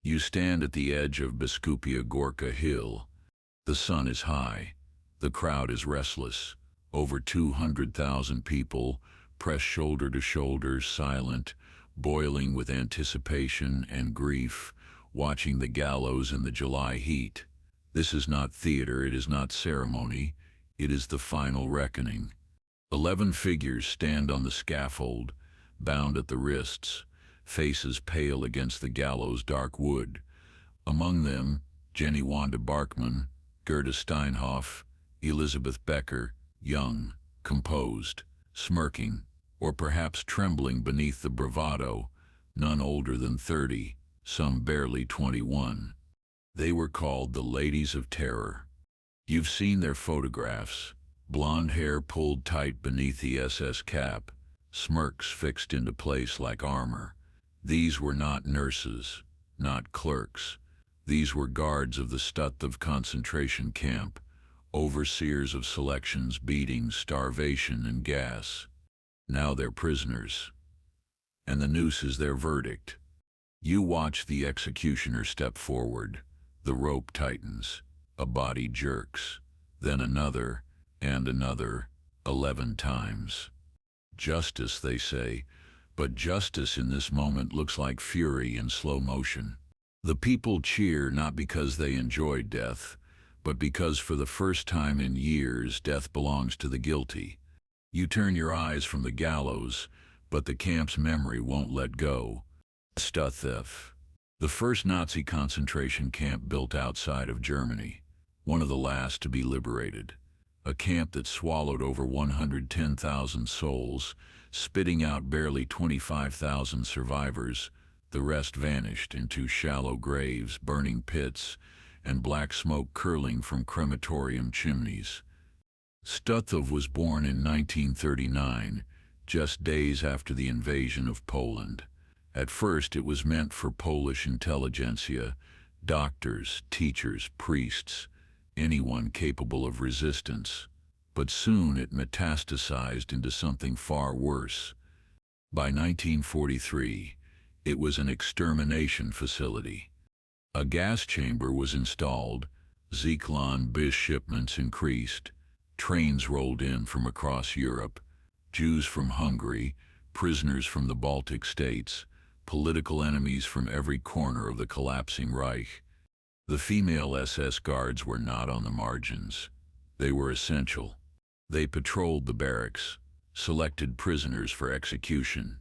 You stand at the edge of Biskupia Gorka Hill. The sun is high. The crowd is restless. Over 200,000 people, pressed shoulder to shoulder, silent, boiling with anticipation and grief, watching the gallows in the July heat. This is not theater, it is not ceremony, it is the final reckoning. 11 figures stand on the scaffold, bound at the wrists, faces pale against the gallows' dark wood. Among them, Jenny Wanda Barkman, Gerda Steinhoff, Elizabeth Becker, young, composed, smirking, or perhaps trembling beneath the bravado, none older than 30, some barely 21. They were called the Ladies of Terror. You've seen their photographs, blonde hair pulled tight beneath the SS cap, smirks fixed into place like armor. These were not nurses, not clerks. These were guards of the Stutth concentration camp, overseers of selections, beatings, starvation, and gas. Now they're prisoners, and the noose is their verdict. You watch the executioner step forward. The rope tightens, a body jerks, then another, and another, 11 times. Justice, they say, but justice in this moment looks like fury in slow motion. The people cheer not because they enjoyed death, but because for the first time in years death belongs to the guilty. You turn your eyes from the gallows, but the camp's memory won't let go. Stutth, the first Nazi concentration camp built outside of Germany, one of the last to be liberated. A camp that swallowed over 110,000 souls, spitting out barely 25,000 survivors. The rest vanished into shallow graves, burning pits, and black smoke curling from crematorium chimneys. Stutth was born in 1939, just days after the invasion of Poland. At first it was meant for Polish intelligentsia, doctors, teachers, priests, anyone capable of resistance. But soon it metastasized into something far worse. By 1943, it was an extermination facility. A gas chamber was installed, Zyklon bis shipments increased, trains rolled in from across Europe, Jews from Hungary, prisoners from the Baltic states, political enemies from every corner of the collapsing Reich. The female SS guards were not on the margins. They were essential. They patrolled the barracks, selected prisoners for execution,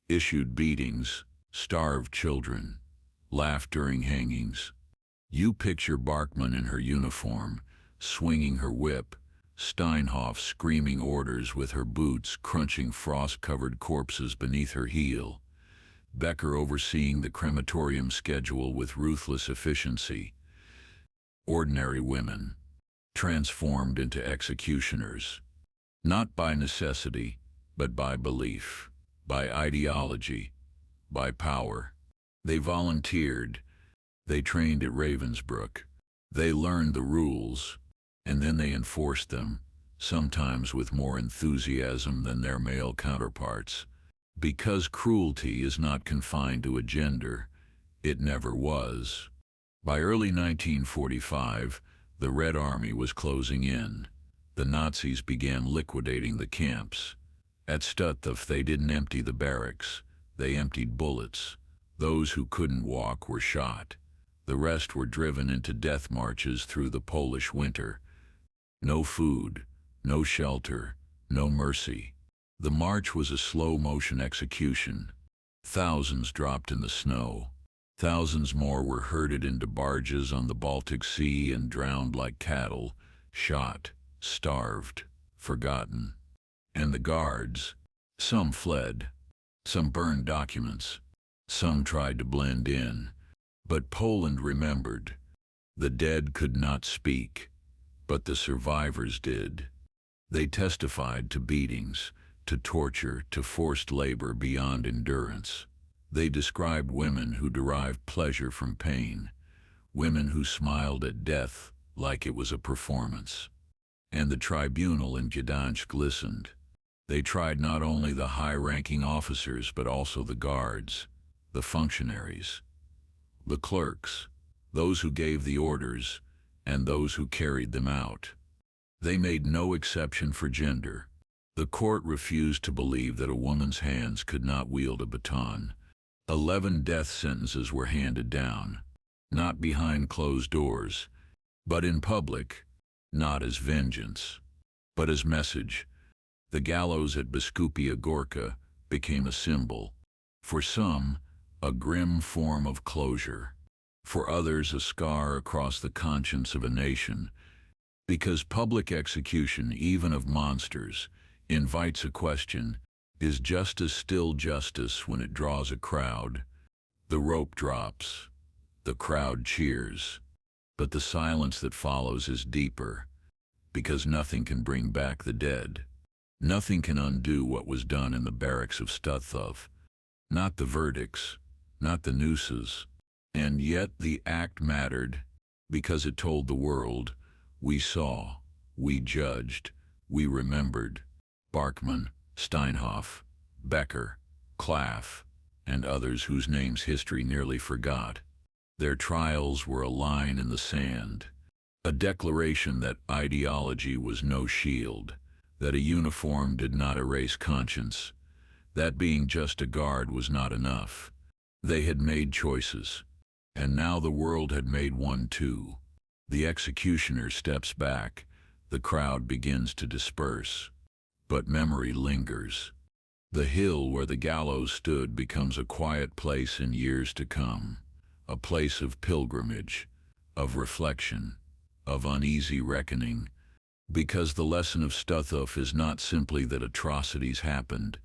issued beatings, starved children, laughed during hangings. You picture Barkman in her uniform, swinging her whip, Steinhoff screaming orders with her boots crunching frost-covered corpses beneath her heel, Becker overseeing the crematorium schedule with ruthless efficiency. Ordinary women, transformed into executioners, not by necessity, but by belief, by ideology, by power. They volunteered, they trained at Ravensbrück, they learned the rules, and then they enforced them, sometimes with more enthusiasm than their male counterparts. Because cruelty is not confined to a gender, it never was. By early 1945, the Red Army was closing in. The Nazis began liquidating the camps. At Stutth, they didn't empty the barracks, they emptied bullets. Those who couldn't walk were shot. The rest were driven into death marches through the Polish winter. No food, no shelter, no mercy. The march was a slow-motion execution. Thousands dropped in the snow. Thousands more were herded into barges on the Baltic Sea and drowned like cattle, shot, starved, forgotten. And the guards, some fled, some burned documents, some tried to blend in. But Poland remembered. The dead could not speak, but the survivors did. They testified to beatings, to torture, to forced labor beyond endurance. They described women who derived pleasure from pain, women who smiled at death like it was a performance. And the tribunal in Gdansk listened. They tried not only the high-ranking officers but also the guards, the functionaries. the clerks, those who gave the orders, and those who carried them out. They made no exception for gender. The court refused to believe that a woman's hands could not wield a baton. 11 death sentences were handed down, not behind closed doors, but in public, not as vengeance, but as message. The gallows at Biskupia Gorka became a symbol. For some, a grim form of closure. For others, a scar across the conscience of a nation. Because public execution, even of monsters, invites a question: is justice still justice when it draws a crowd? The rope drops. The crowd cheers. But the silence that follows is deeper, because nothing can bring back the dead. Nothing can undo what was done in the barracks of Stutth. Not the verdicts, not the nooses. And yet the act mattered, because it told the world, we saw, we judged, we remembered. Barkman, Steinhoff, Becker, Claff, and others whose names history nearly forgot. Their trials were a line in the sand, a declaration that ideology was no shield, that a uniform did not erase conscience, that being just a guard was not enough. They had made choices, and now the world had made one too. The executioner steps back, the crowd begins to disperse. But memory lingers. The hill where the gallows stood becomes a quiet place in years to come, a place of pilgrimage, of reflection, of uneasy reckoning, because the lesson of Stutth is not simply that atrocities happened.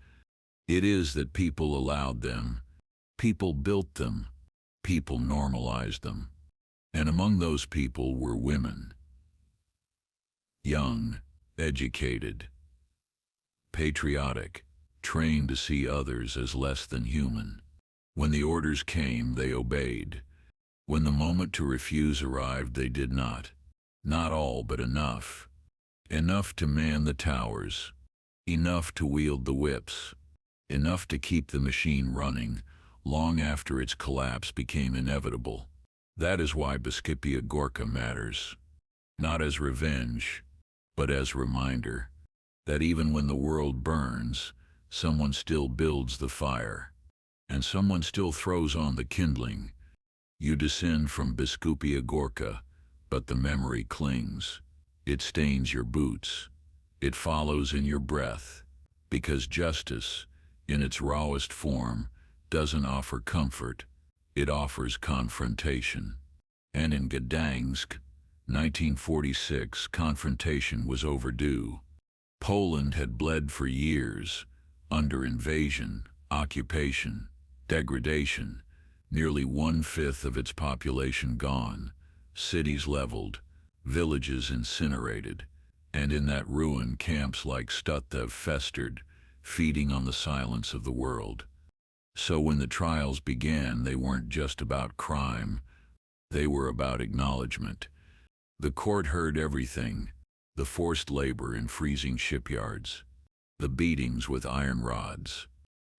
It is that people allowed them, people built them, people normalized them. And among those people were women. Young, educated, patriotic, trained to see others as less than human. When the orders came, they obeyed. When the moment to refuse arrived, they did not. Not all, but enough. Enough to man the towers. Enough to wield the whips. Enough to keep the machine running, long after its collapse became inevitable. That is why Biskupia Gorka matters. Not as revenge, but as reminder that even when the world burns, someone still builds the fire, and someone still throws on the kindling. You descend from Biskupia Gorka, but the memory clings. It stains your boots. It follows in your breath, because justice, in its rawest form, doesn't offer comfort. It offers confrontation. And in Gdansk, 1946, confrontation was overdue. Poland had bled for years, under invasion, occupation, degradation, nearly 1/5 of its population gone, cities leveled, villages incinerated, and in that ruin camps like Stutth festered, feeding on the silence of the world. So when the trials began, they weren't just about crime, they were about acknowledgement. The court heard everything: the forced labor in freezing shipyards, the beatings with iron rods,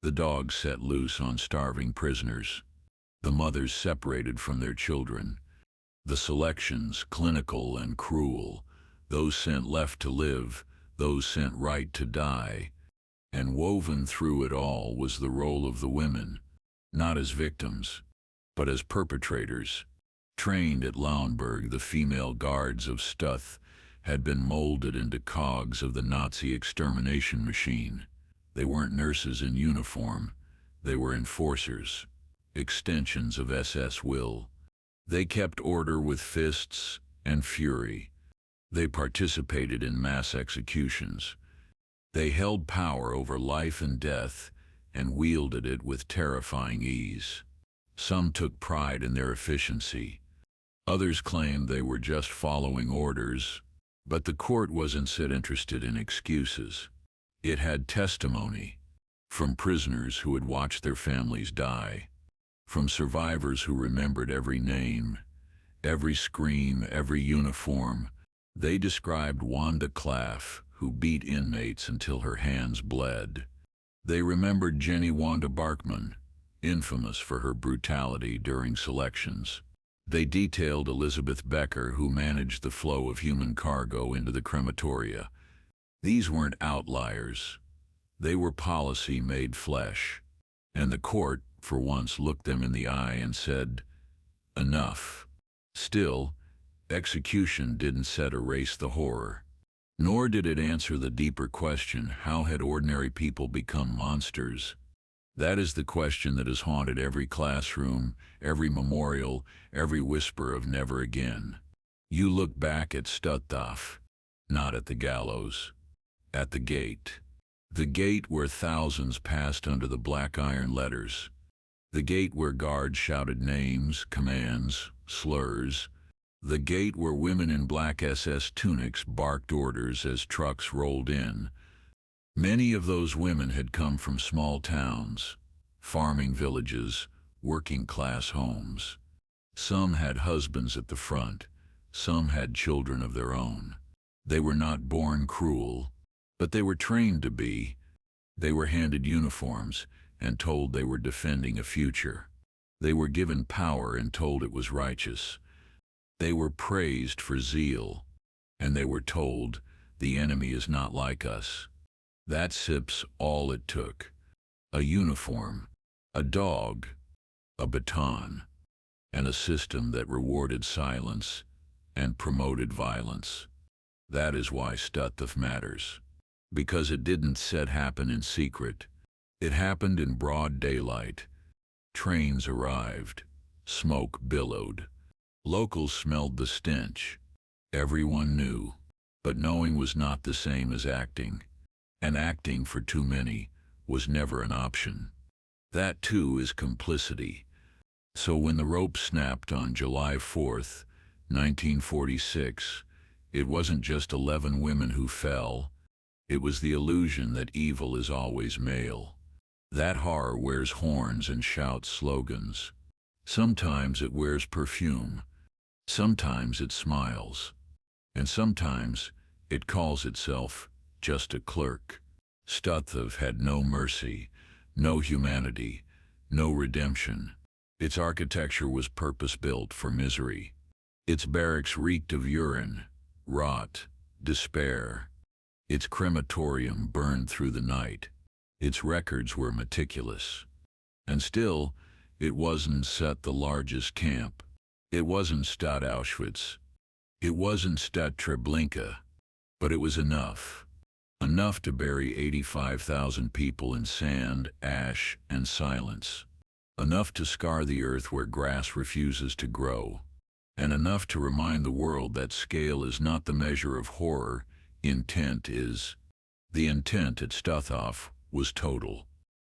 the dogs set loose on starving prisoners, the mothers separated from their children, the selections, clinical and cruel, those sent left to live, those sent right to die. And woven through it all was the role of the women, not as victims, but as perpetrators. Trained at Lauenburg, the female guards of Stutth had been molded into cogs of the Nazi extermination machine. They weren't nurses in uniform. They were enforcers, extensions of SS will. They kept order with fists and fury. They participated in mass executions. They held power over life and death and wielded it with terrifying ease. Some took pride in their efficiency. Others claimed they were just following orders, but the court wasn't interested in excuses. It had testimony from prisoners who had watched their families die, from survivors who remembered every name, every scream, every uniform. They described Wanda Claff, who beat inmates until her hands bled. They remembered Jenny Wanda Barkman, infamous for her brutality during selections. They detailed Elizabeth Becker, who managed the flow of human cargo into the crematoria. These weren't outliers. They were policy made flesh. And the court, for once, looked them in the eye and said, enough. Still, execution didn't set erase the horror. Nor did it answer the deeper question, how had ordinary people become monsters? That is the question that has haunted every classroom, every memorial, every whisper of never again. You look back at Stutth, not at the gallows, at the gate. The gate where thousands passed under the black iron letters. The gate where guards shouted names, commands, slurs. The gate where women in black SS tunics barked orders as trucks rolled in. Many of those women had come from small towns, farming villages, working-class homes. Some had husbands at the front, some had children of their own. They were not born cruel, but they were trained to be. They were handed uniforms and told they were defending a future. They were given power and told it was righteous. They were praised for zeal, and they were told, the enemy is not like us. That's all it took. A uniform, a dog, a baton, and a system that rewarded silence and promoted violence. That is why Stutth matters. Because it didn't happen in secret. It happened in broad daylight. Trains arrived. Smoke billowed. Locals smelled the stench. Everyone knew. But knowing was not the same as acting. And acting for too many was never an option. That too is complicity. So when the rope snapped on July 4th, 1946, it wasn't just 11 women who fell. It was the illusion that evil is always male. That horror wears horns and shouts slogans. Sometimes it wears perfume. Sometimes it smiles. And sometimes it calls itself just a clerk. Stutth had no mercy, no humanity, no redemption. Its architecture was purpose-built for misery. Its barracks reeked of urine, rot, despair. Its crematorium burned through the night. Its records were meticulous. And still, it wasn't the largest camp. It wasn't Auschwitz. It wasn't Treblinka. But it was enough. Enough to bury 85,000 people in sand, ash, and silence. Enough to scar the earth where grass refuses to grow. And enough to remind the world that scale is not the measure of horror, intent is. The intent at Stutth was total.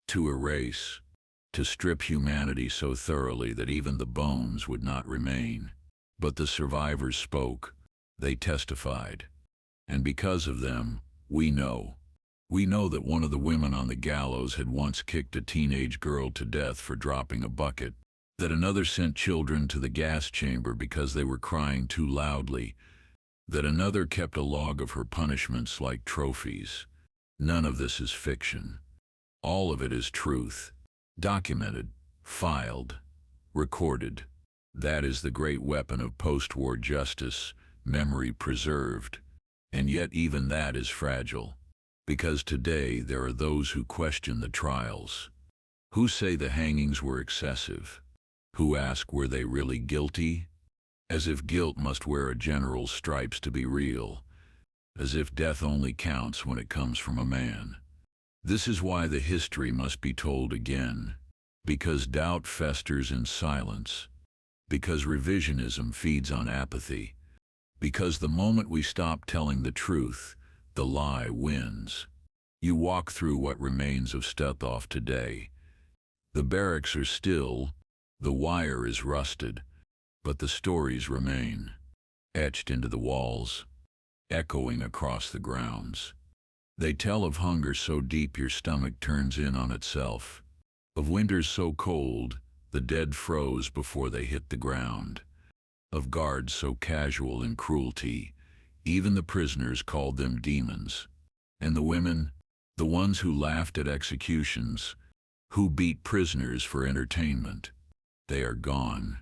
To erase. To strip humanity so thoroughly that even the bones would not remain. But the survivors spoke. They testified. And because of them, we know. We know that one of the women on the gallows had once kicked a teenage girl to death for dropping a bucket, that another sent children to the gas chamber because they were crying too loudly, that another kept a log of her punishments like trophies. None of this is fiction. All of it is truth, documented, filed, recorded. That is the great weapon of post-war justice, memory preserved. And yet even that is fragile. Because today there are those who question the trials, who say the hangings were excessive, who ask were they really guilty, as if guilt must wear a general's stripes to be real, as if death only counts when it comes from a man. This is why the history must be told again, because doubt festers in silence, because revisionism feeds on apathy, because the moment we stop telling the truth, the lie wins. You walk through what remains of Stutth today. The barracks are still, the wire is rusted, but the stories remain, etched into the walls, echoing across the grounds. They tell of hunger so deep your stomach turns in on itself, of winters so cold the dead froze before they hit the ground, of guards so casual in cruelty, even the prisoners called them demons. And the women, the ones who laughed at executions, who beat prisoners for entertainment. They are gone,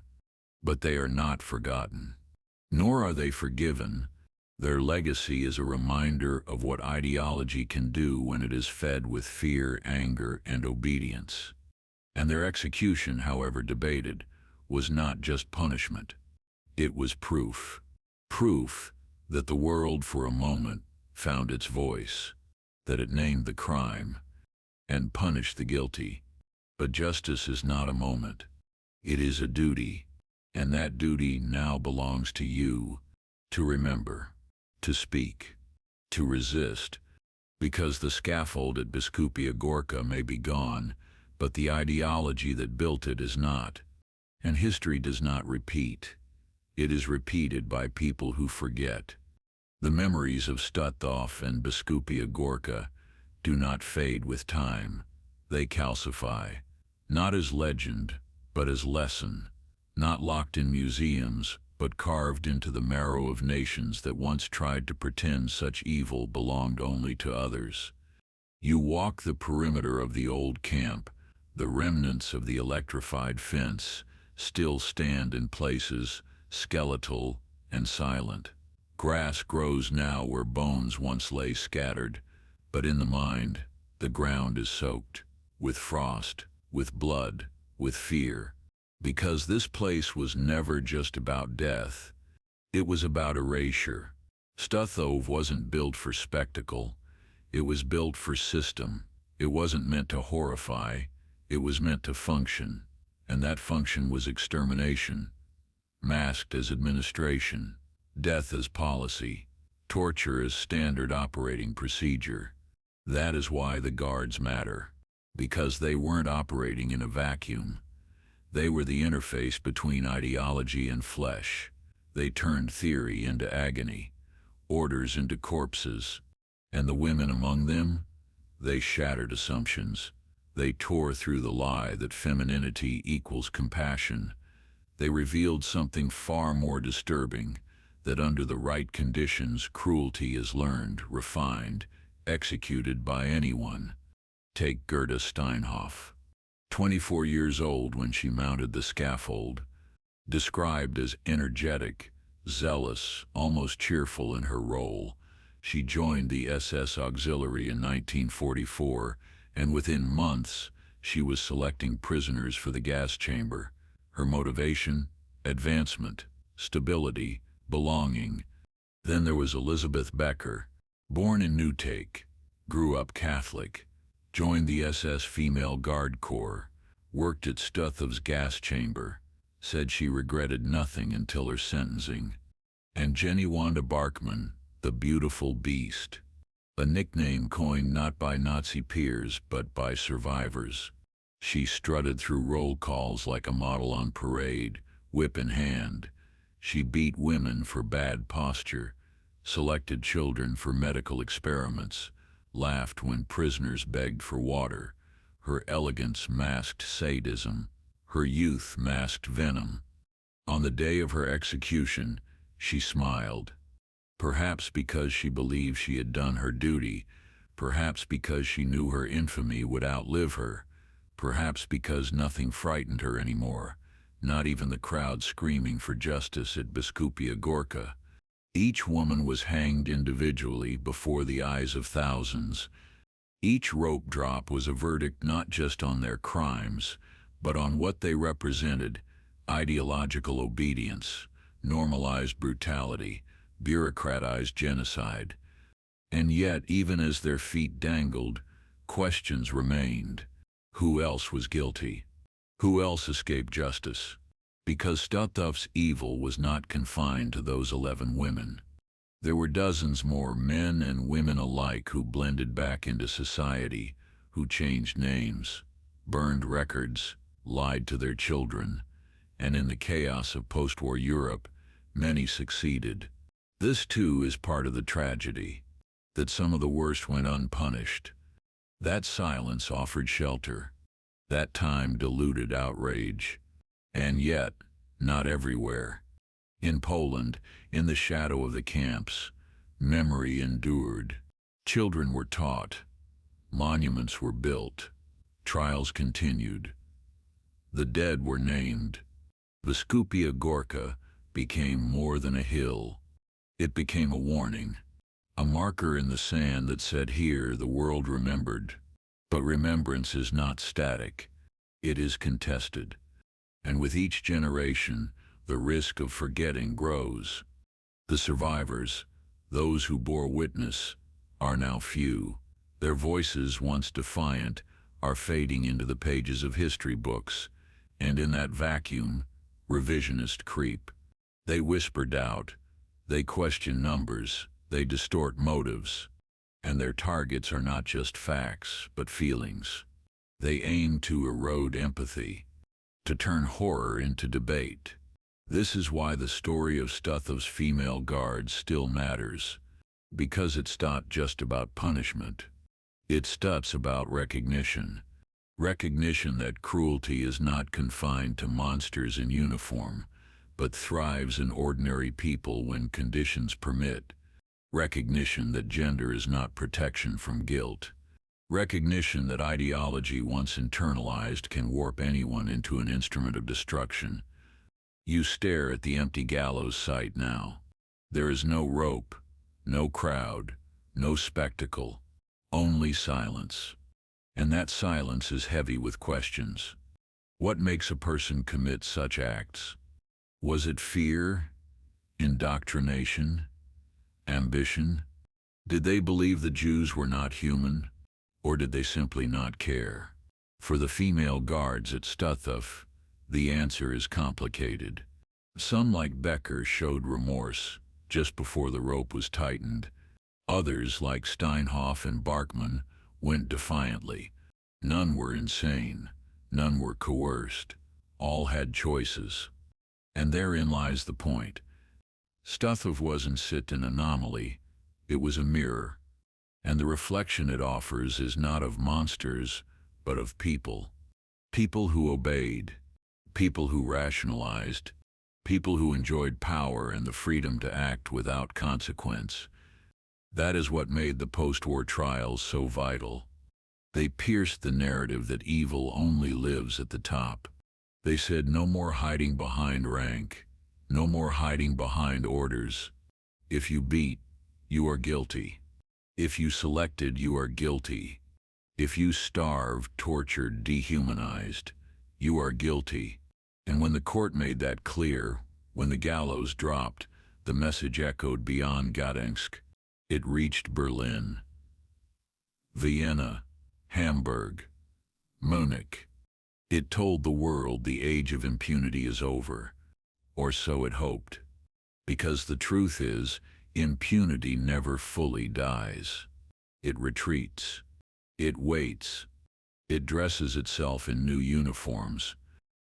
but they are not forgotten. Nor are they forgiven. Their legacy is a reminder of what ideology can do when it is fed with fear, anger, and obedience. And their execution, however debated, was not just punishment. It was proof. Proof that the world for a moment found its voice, that it named the crime and punished the guilty. But justice is not a moment. It is a duty, and that duty now belongs to you, to remember, to speak, to resist, because the scaffold at Biskupia Gorka may be gone, but the ideology that built it is not. And history does not repeat. It is repeated by people who forget. The memories of Stutth and Biskupia Gorka do not fade with time. They calcify, not as legend, but as lesson, not locked in museums, but carved into the marrow of nations that once tried to pretend such evil belonged only to others. You walk the perimeter of the old camp. The remnants of the electrified fence still stand in places, skeletal and silent. Grass grows now where bones once lay scattered, but in the mind, the ground is soaked with frost, with blood, with fear. Because this place was never just about death. It was about erasure. Stutth wasn't built for spectacle. It was built for system. It wasn't meant to horrify. It was meant to function. And that function was extermination, masked as administration, death as policy, torture as standard operating procedure. That is why the guards matter. Because they weren't operating in a vacuum. They were the interface between ideology and flesh. They turned theory into agony, orders into corpses. And the women among them? They shattered assumptions. They tore through the lie that femininity equals compassion. They revealed something far more disturbing, that under the right conditions, cruelty is learned, refined, executed by anyone. Take Gerda Steinhoff. 24 years old when she mounted the scaffold, described as energetic, zealous, almost cheerful in her role. She joined the SS Auxiliary in 1944, and within months, she was selecting prisoners for the gas chamber. Her motivation? Advancement, stability, belonging. Then there was Elizabeth Becker, born in Newtake, grew up Catholic, joined the SS Female Guard Corps, worked at Stutth's gas chamber, said she regretted nothing until her sentencing. And Jenny Wanda Barkman, the beautiful beast, a nickname coined not by Nazi peers but by survivors. She strutted through roll calls like a model on parade, whip in hand. She beat women for bad posture, selected children for medical experiments, laughed when prisoners begged for water. Her elegance masked sadism. Her youth masked venom. On the day of her execution, she smiled. Perhaps because she believed she had done her duty, perhaps because she knew her infamy would outlive her, perhaps because nothing frightened her anymore, not even the crowd screaming for justice at Biskupia Gorka. Each woman was hanged individually before the eyes of thousands. Each rope drop was a verdict not just on their crimes, but on what they represented: ideological obedience, normalized brutality, bureaucratized genocide. And yet, even as their feet dangled, questions remained. Who else was guilty? Who else escaped justice? Because Stutth's evil was not confined to those 11 women. There were dozens more, men and women alike, who blended back into society, who changed names, burned records, lied to their children, and in the chaos of post-war Europe, many succeeded. This too is part of the tragedy, that some of the worst went unpunished. That silence offered shelter. That time diluted outrage. And yet, not everywhere. In Poland, in the shadow of the camps, memory endured. Children were taught. Monuments were built. Trials continued. The dead were named. Biskupia Gorka became more than a hill. It became a warning, a marker in the sand that said here the world remembered. But remembrance is not static. It is contested. And with each generation, the risk of forgetting grows. The survivors, those who bore witness, are now few. Their voices, once defiant, are fading into the pages of history books, and in that vacuum, revisionist creep. They whisper doubt, they question numbers, they distort motives, and their targets are not just facts, but feelings. They aim to erode empathy, to turn horror into debate. This is why the story of Stutth's female guards still matters, because it's not just about punishment. It's about recognition. Recognition that cruelty is not confined to monsters in uniform, but thrives in ordinary people when conditions permit. Recognition that gender is not protection from guilt. Recognition that ideology once internalized can warp anyone into an instrument of destruction. You stare at the empty gallows site now. There is no rope, no crowd, no spectacle, only silence. And that silence is heavy with questions. What makes a person commit such acts? Was it fear? Indoctrination? Ambition? Did they believe the Jews were not human? Or did they simply not care? For the female guards at Stutth, the answer is complicated. Some, like Becker, showed remorse just before the rope was tightened. Others, like Steinhoff and Barkman, went defiantly. None were insane. None were coerced. All had choices. And therein lies the point. Stutth wasn't an anomaly. It was a mirror. And the reflection it offers is not of monsters, but of people. People who obeyed. People who rationalized. People who enjoyed power and the freedom to act without consequence. That is what made the post-war trials so vital. They pierced the narrative that evil only lives at the top. They said no more hiding behind rank, no more hiding behind orders. If you beat, you are guilty. If you selected, you are guilty. If you starved, tortured, dehumanized, you are guilty. And when the court made that clear, when the gallows dropped, the message echoed beyond Gdansk. It reached Berlin, Vienna, Hamburg, Munich. It told the world the age of impunity is over, or so it hoped. Because the truth is, impunity never fully dies. It retreats. It waits. It dresses itself in new uniforms.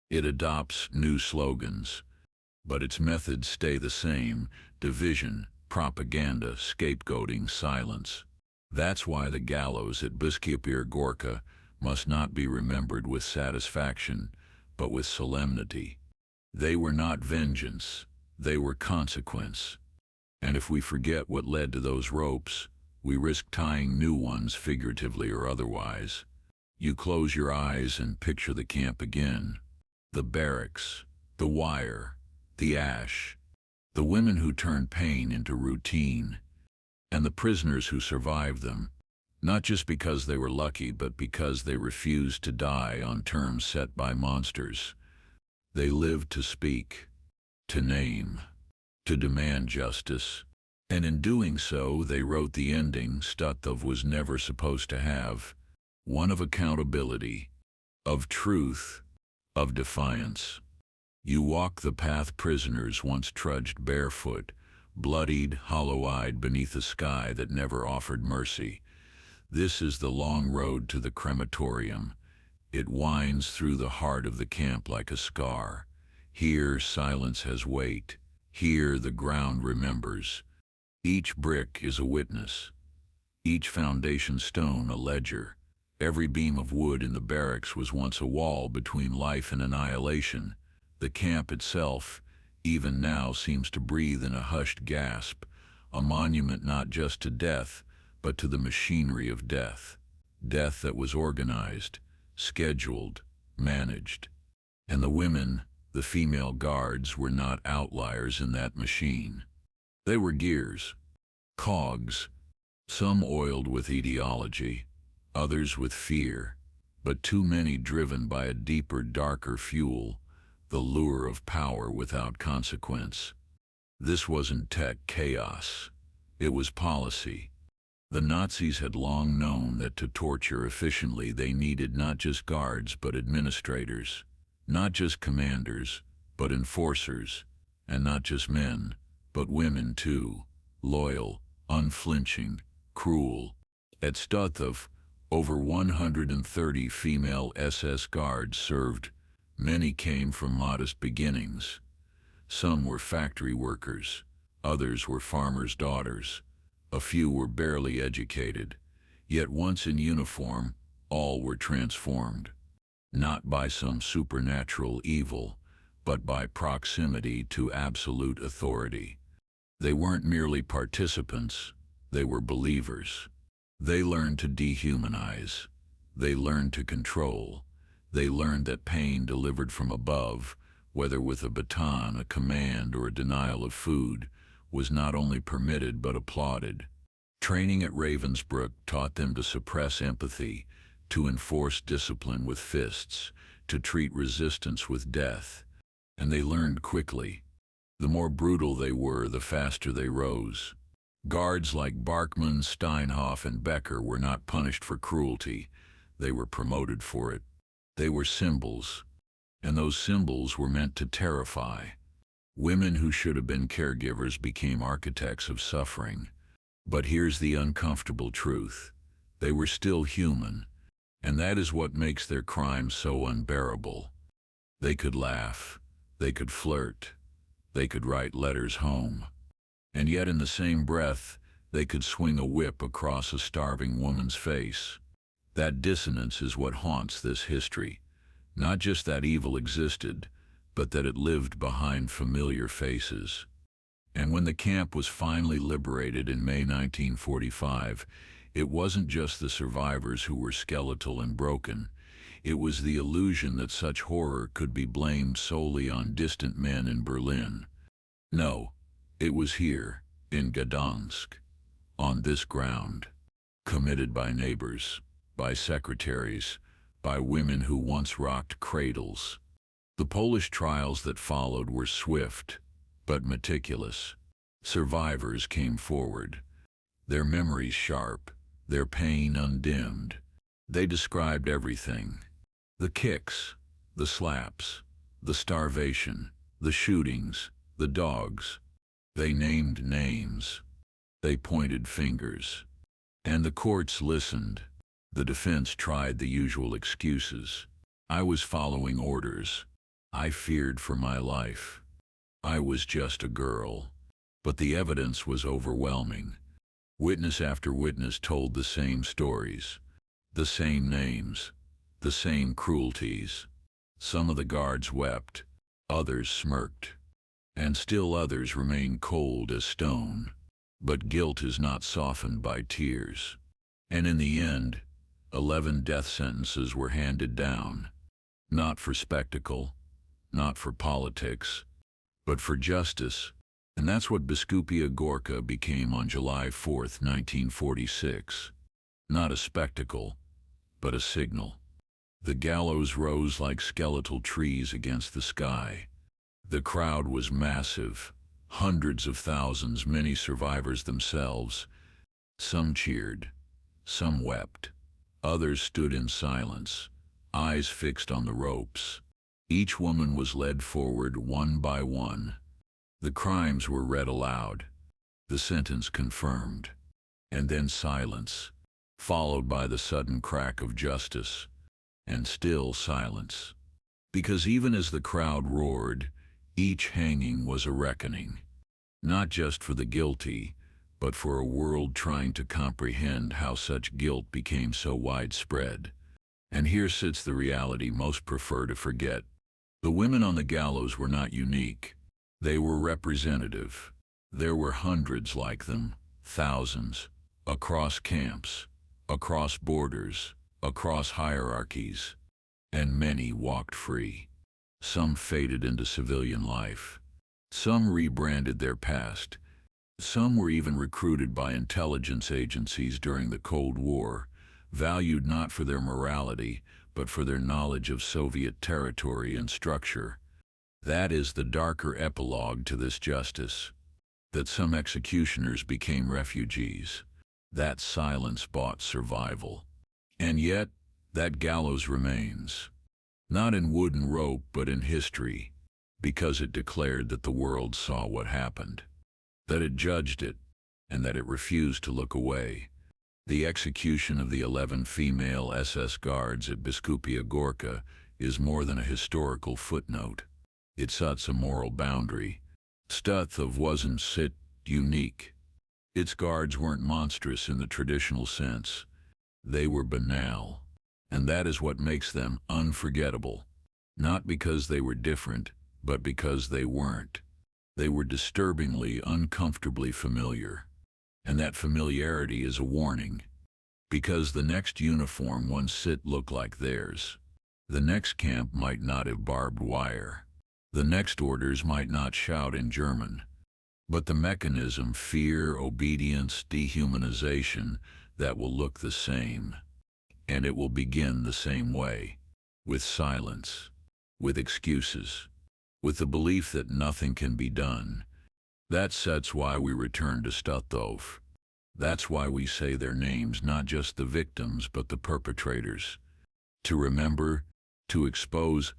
It adopts new slogans. But its methods stay the same: division, propaganda, scapegoating, silence. That's why the gallows at Biskupia Gorka must not be remembered with satisfaction, but with solemnity. They were not vengeance. They were consequence. And if we forget what led to those ropes, we risk tying new ones, figuratively or otherwise. You close your eyes and picture the camp again. The barracks, the wire, the ash, the women who turned pain into routine, and the prisoners who survived them, not just because they were lucky, but because they refused to die on terms set by monsters. They lived to speak, to name, to demand justice, and in doing so, they wrote the ending Stutth was never supposed to have, one of accountability, of truth, of defiance. You walk the path prisoners once trudged barefoot, bloodied, hollow-eyed beneath a sky that never offered mercy. This is the long road to the crematorium. It winds through the heart of the camp like a scar. Here silence has weight. Here the ground remembers. Each brick is a witness. Each foundation stone a ledger. Every beam of wood in the barracks was once a wall between life and annihilation. The camp itself, even now, seems to breathe in a hushed gasp, a monument not just to death, but to the machinery of death. Death that was organized, scheduled, managed. And the women, the female guards, were not outliers in that machine. They were gears, cogs, some oiled with ideology, others with fear, but too many driven by a deeper, darker fuel, the lure of power without consequence. This wasn't tech chaos. It was policy. The Nazis had long known that to torture efficiently they needed not just guards but administrators, not just commanders but enforcers, and not just men but women too, loyal, unflinching, cruel. At Stutth, over 130 female SS guards served. Many came from modest beginnings. Some were factory workers, others were farmers' daughters, a few were barely educated, yet once in uniform, all were transformed, not by some supernatural evil, but by proximity to absolute authority. They weren't merely participants, they were believers. They learned to dehumanize. They learned to control. They learned that pain delivered from above, whether with a baton, a command, or a denial of food, was not only permitted but applauded. Training at Ravensbrück taught them to suppress empathy, to enforce discipline with fists, to treat resistance with death. And they learned quickly. The more brutal they were, the faster they rose. Guards like Barkmann, Steinhoff, and Becker were not punished for cruelty. They were promoted for it. They were symbols, and those symbols were meant to terrify. Women who should have been caregivers became architects of suffering. But here's the uncomfortable truth. They were still human, and that is what makes their crimes so unbearable. They could laugh, they could flirt, they could write letters home. And yet in the same breath, they could swing a whip across a starving woman's face. That dissonance is what haunts this history. Not just that evil existed, but that it lived behind familiar faces. And when the camp was finally liberated in May 1945, it wasn't just the survivors who were skeletal and broken. It was the illusion that such horror could be blamed solely on distant men in Berlin. No, it was here, in Gdansk, on this ground, committed by neighbors, by secretaries, by women who once rocked cradles. The Polish trials that followed were swift, but meticulous. Survivors came forward, their memories sharp, their pain undimmed. They described everything: the kicks, the slaps, the starvation, the shootings, the dogs. They named names. They pointed fingers. And the courts listened. The defense tried the usual excuses. I was following orders. I feared for my life. I was just a girl. But the evidence was overwhelming. Witness after witness told the same stories, the same names, the same cruelties. Some of the guards wept, others smirked, and still others remained cold as stone. But guilt is not softened by tears. And in the end, 11 death sentences were handed down, not for spectacle, not for politics, but for justice. And that's what Biskupia Gorka became on July 4, 1946. Not a spectacle, but a signal. The gallows rose like skeletal trees against the sky. The crowd was massive, hundreds of thousands, many survivors themselves. Some cheered, some wept, others stood in silence, eyes fixed on the ropes. Each woman was led forward one by one. The crimes were read aloud, the sentence confirmed, and then silence, followed by the sudden crack of justice, and still silence. Because even as the crowd roared, each hanging was a reckoning, not just for the guilty, but for a world trying to comprehend how such guilt became so widespread. And here sits the reality most prefer to forget. The women on the gallows were not unique. They were representative. There were hundreds like them, thousands, across camps, across borders, across hierarchies. and many walked free. Some faded into civilian life. Some rebranded their past. Some were even recruited by intelligence agencies during the Cold War, valued not for their morality, but for their knowledge of Soviet territory and structure. That is the darker epilogue to this justice. That some executioners became refugees. That silence bought survival. And yet, that gallows remains. Not in wood and rope, but in history, because it declared that the world saw what happened, that it judged it, and that it refused to look away. The execution of the 11 female SS guards at Biskupia Gorka is more than a historical footnote. It sets a moral boundary. Stutth wasn't unique. Its guards weren't monstrous in the traditional sense. They were banal. And that is what makes them unforgettable. Not because they were different, but because they weren't. They were disturbingly, uncomfortably familiar. And that familiarity is a warning. Because the next uniform one looked like theirs. The next camp might not have barbed wire. The next orders might not shout in German. But the mechanism, fear, obedience, dehumanization, that will look the same. And it will begin the same way. With silence. With excuses. With the belief that nothing can be done. That's why we return to Stutth. That's why we say their names, not just the victims, but the perpetrators. To remember, to expose,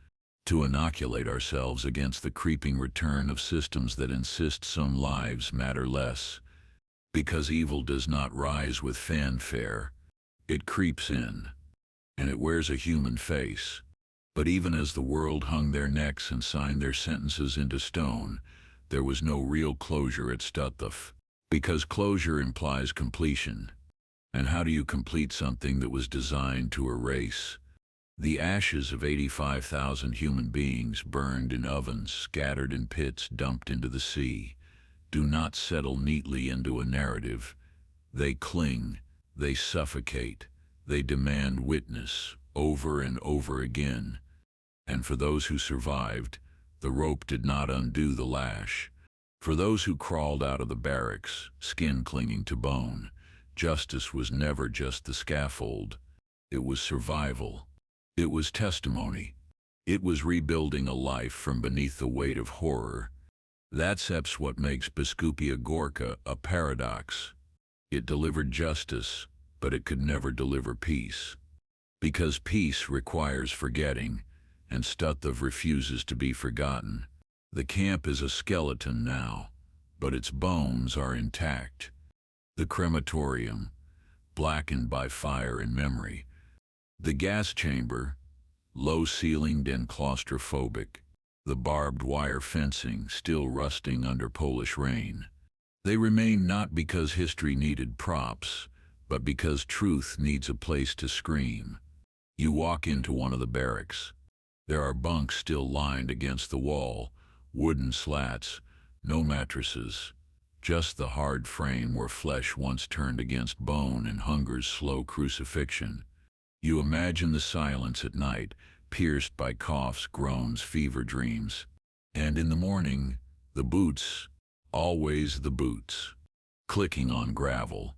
to inoculate ourselves against the creeping return of systems that insist some lives matter less. Because evil does not rise with fanfare. It creeps in. And it wears a human face. But even as the world hung their necks and signed their sentences into stone, there was no real closure at Stutth. Because closure implies completion. And how do you complete something that was designed to erase? The ashes of 85,000 human beings burned in ovens, scattered in pits, dumped into the sea, do not settle neatly into a narrative. They cling, they suffocate, they demand witness over and over again. And for those who survived, the rope did not undo the lash. For those who crawled out of the barracks, skin clinging to bone, justice was never just the scaffold. It was survival. It was testimony. It was rebuilding a life from beneath the weight of horror. That's what makes Biskupia Gorka a paradox. It delivered justice, but it could never deliver peace. Because peace requires forgetting, and Stutth refuses to be forgotten. The camp is a skeleton now, but its bones are intact. The crematorium, blackened by fire and memory. The gas chamber, low-ceilinged and claustrophobic. The barbed wire fencing, still rusting under Polish rain. They remain not because history needed props, but because truth needs a place to scream. You walk into one of the barracks. There are bunks still lined against the wall, wooden slats, no mattresses, just the hard frame where flesh once turned against bone in hunger's slow crucifixion. You imagine the silence at night, pierced by coughs, groans, fever dreams. And in the morning, the boots, always the boots, clicking on gravel,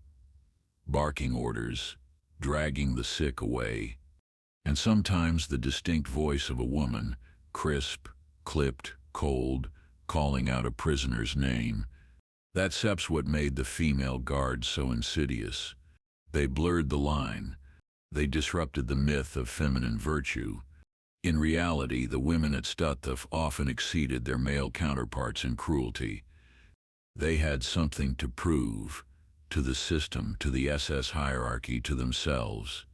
barking orders, dragging the sick away. And sometimes the distinct voice of a woman, crisp, clipped, cold, calling out a prisoner's name. That's what made the female guards so insidious. They blurred the line. They disrupted the myth of feminine virtue. In reality, the women at Stutth often exceeded their male counterparts in cruelty. They had something to prove, to the system, to the SS hierarchy, to themselves.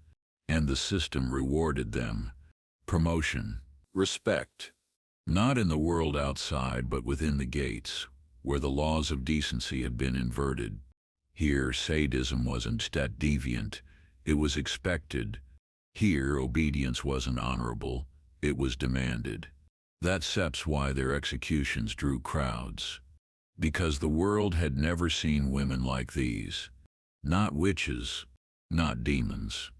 And the system rewarded them. Promotion, respect. Not in the world outside, but within the gates, where the laws of decency had been inverted. Here, sadism wasn't that deviant. It was expected. Here, obedience wasn't honorable. It was demanded. That's why their executions drew crowds. Because the world had never seen women like these. Not witches, not demons,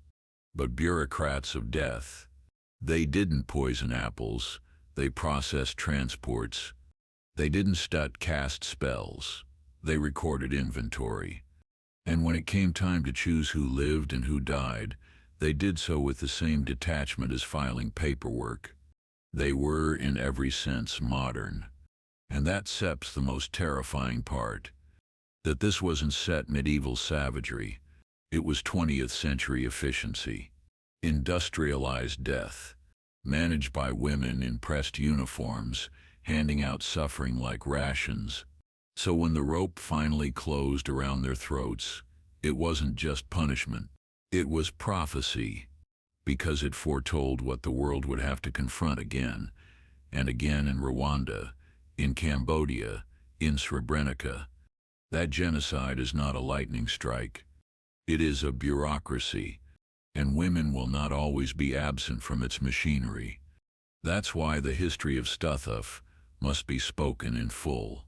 but bureaucrats of death. They didn't poison apples. They processed transports. They didn't Stutth cast spells. They recorded inventory. And when it came time to choose who lived and who died, they did so with the same detachment as filing paperwork. They were, in every sense, modern. And that sep's the most terrifying part. That this wasn't set medieval savagery. It was 20th century efficiency. Industrialized death. Managed by women in pressed uniforms, handing out suffering like rations. So when the rope finally closed around their throats, it wasn't just punishment. It was prophecy, because it foretold what the world would have to confront again and again in Rwanda, in Cambodia, in Srebrenica. That genocide is not a lightning strike. It is a bureaucracy, and women will not always be absent from its machinery. That's why the history of Stutth must be spoken in full.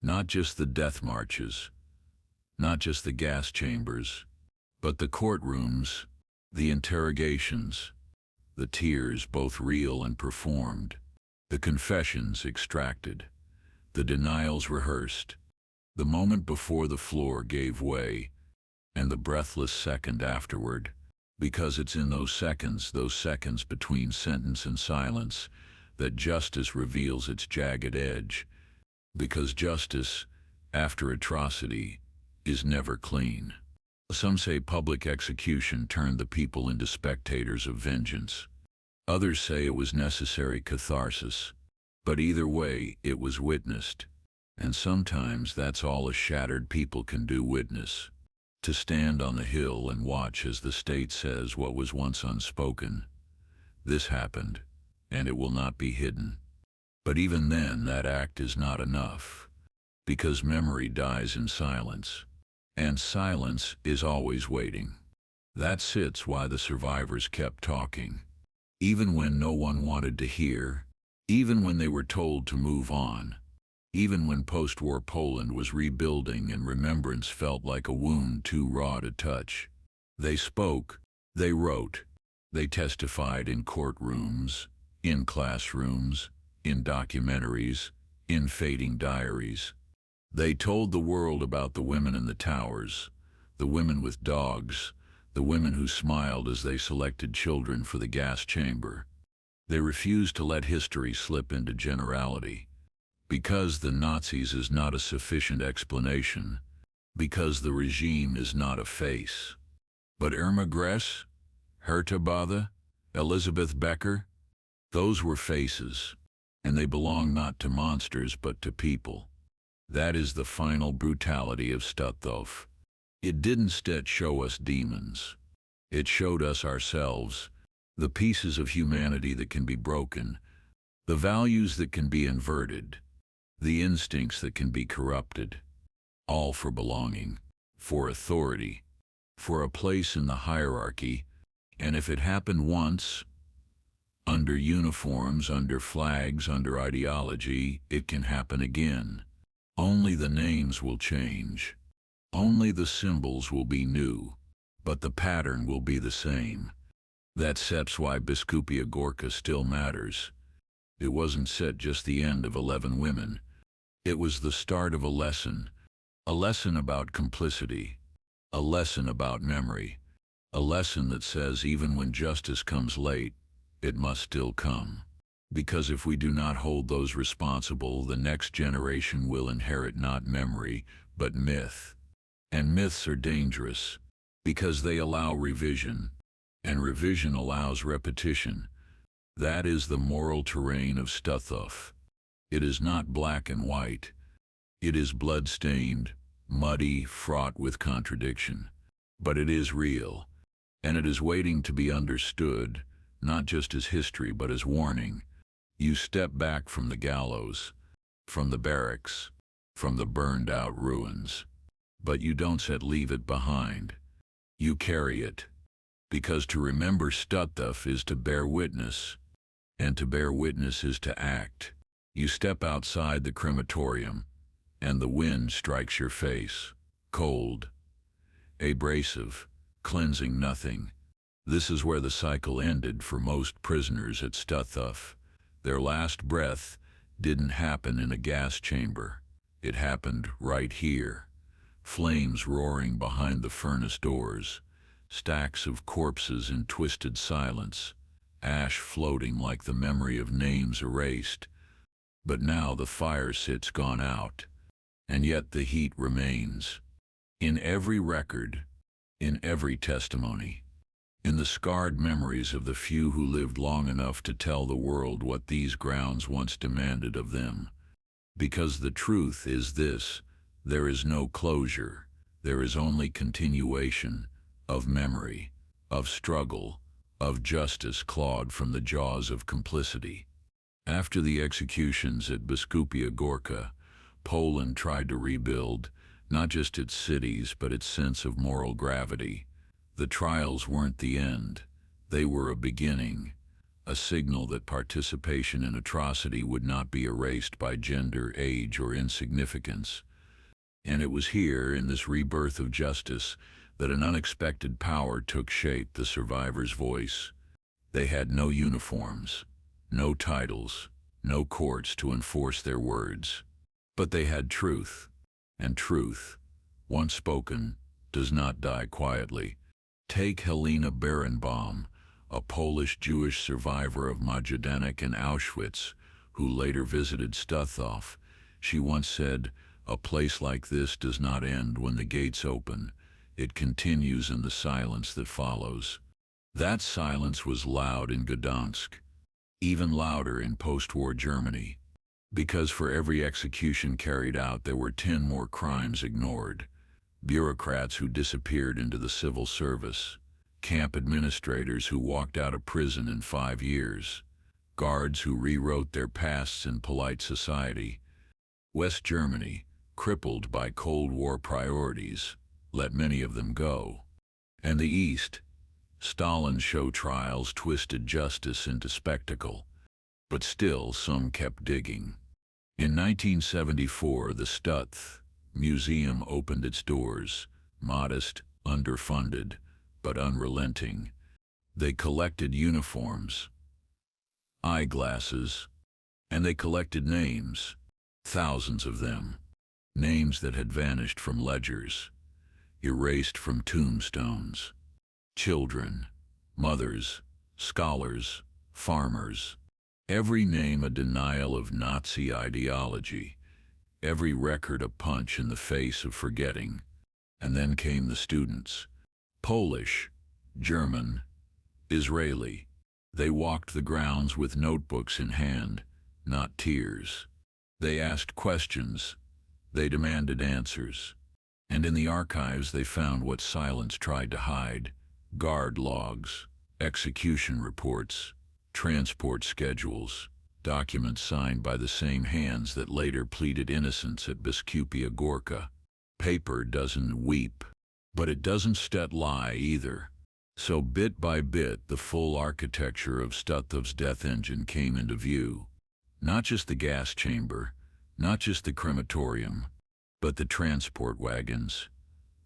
Not just the death marches, not just the gas chambers, but the courtrooms, the interrogations, the tears both real and performed, the confessions extracted, the denials rehearsed, the moment before the floor gave way, and the breathless second afterward, because it's in those seconds between sentence and silence, that justice reveals its jagged edge, because justice, after atrocity, is never clean. Some say public execution turned the people into spectators of vengeance. Others say it was necessary catharsis. But either way, it was witnessed. And sometimes that's all a shattered people can do, witness. To stand on the hill and watch as the state says what was once unspoken. This happened, and it will not be hidden. But even then, that act is not enough. Because memory dies in silence. And silence is always waiting. That's why the survivors kept talking. Even when no one wanted to hear. Even when they were told to move on. Even when post-war Poland was rebuilding and remembrance felt like a wound too raw to touch. They spoke, they wrote, they testified in courtrooms, in classrooms, in documentaries, in fading diaries. They told the world about the women in the towers, the women with dogs, the women who smiled as they selected children for the gas chamber. They refused to let history slip into generality. Because the Nazis is not a sufficient explanation. Because the regime is not a face. But Irma Gress, Herta Botha, Elizabeth Becker, those were faces, and they belong not to monsters but to people. That is the final brutality of Stutth. It didn't show us demons. It showed us ourselves, the pieces of humanity that can be broken, the values that can be inverted, the instincts that can be corrupted, all for belonging, for authority, for a place in the hierarchy, and if it happened once, under uniforms, under flags, under ideology, it can happen again. Only the names will change. Only the symbols will be new, but the pattern will be the same. That's why Biskupia Gorka still matters. It wasn't just the end of 11 women. It was the start of a lesson about complicity, a lesson about memory, a lesson that says even when justice comes late, it must still come. Because if we do not hold those responsible, the next generation will inherit not memory, but myth. And myths are dangerous, because they allow revision, and revision allows repetition. That is the moral terrain of Stutth. It is not black and white. It is blood-stained, muddy, fraught with contradiction. But it is real, and it is waiting to be understood, not just as history but as warning. You step back from the gallows, from the barracks, from the burned-out ruins. But you don't leave it behind. You carry it. Because to remember Stutth is to bear witness, and to bear witness is to act. You step outside the crematorium, and the wind strikes your face, cold, abrasive, cleansing nothing, This is where the cycle ended for most prisoners at Stutth. Their last breath didn't happen in a gas chamber. It happened right here. Flames roaring behind the furnace doors, stacks of corpses in twisted silence, ash floating like the memory of names erased. But now the fire sit's gone out, and yet the heat remains. In every record, in every testimony, in the scarred memories of the few who lived long enough to tell the world what these grounds once demanded of them. Because the truth is this: there is no closure, there is only continuation of memory, of struggle, of justice clawed from the jaws of complicity. After the executions at Biskupia Gorka, Poland tried to rebuild not just its cities but its sense of moral gravity. The trials weren't the end. They were a beginning, a signal that participation in atrocity would not be erased by gender, age, or insignificance. And it was here, in this rebirth of justice, that an unexpected power took shape: the survivor's voice. They had no uniforms, no titles, no courts to enforce their words. But they had truth, and truth, once spoken, does not die quietly. Take Helena Barenbaum, a Polish Jewish survivor of Majdanek and Auschwitz, who later visited Stutth. She once said, "A place like this does not end when the gates open. It continues in the silence that follows." That silence was loud in Gdansk, even louder in post-war Germany, because for every execution carried out there were 10 more crimes ignored. Bureaucrats who disappeared into the civil service, camp administrators who walked out of prison in 5 years, guards who rewrote their pasts in polite society. West Germany, crippled by Cold War priorities, let many of them go. And the East, Stalin's show trials twisted justice into spectacle. But still, some kept digging. In 1974, the Stutth Museum opened its doors, modest, underfunded, but unrelenting. They collected uniforms, eyeglasses, and they collected names, thousands of them, names that had vanished from ledgers, erased from tombstones. Children, mothers, scholars, farmers. Every name a denial of Nazi ideology, every record a punch in the face of forgetting. And then came the students. Polish, German, Israeli. They walked the grounds with notebooks in hand, not tears. They asked questions. They demanded answers. And in the archives they found what silence tried to hide: guard logs, execution reports, transport schedules, documents signed by the same hands that later pleaded innocence at Biskupia Gorka. Paper doesn't weep, but it doesn't lie either. So bit by bit, the full architecture of Stutth's death engine came into view. Not just the gas chamber, not just the crematorium, but the transport wagons,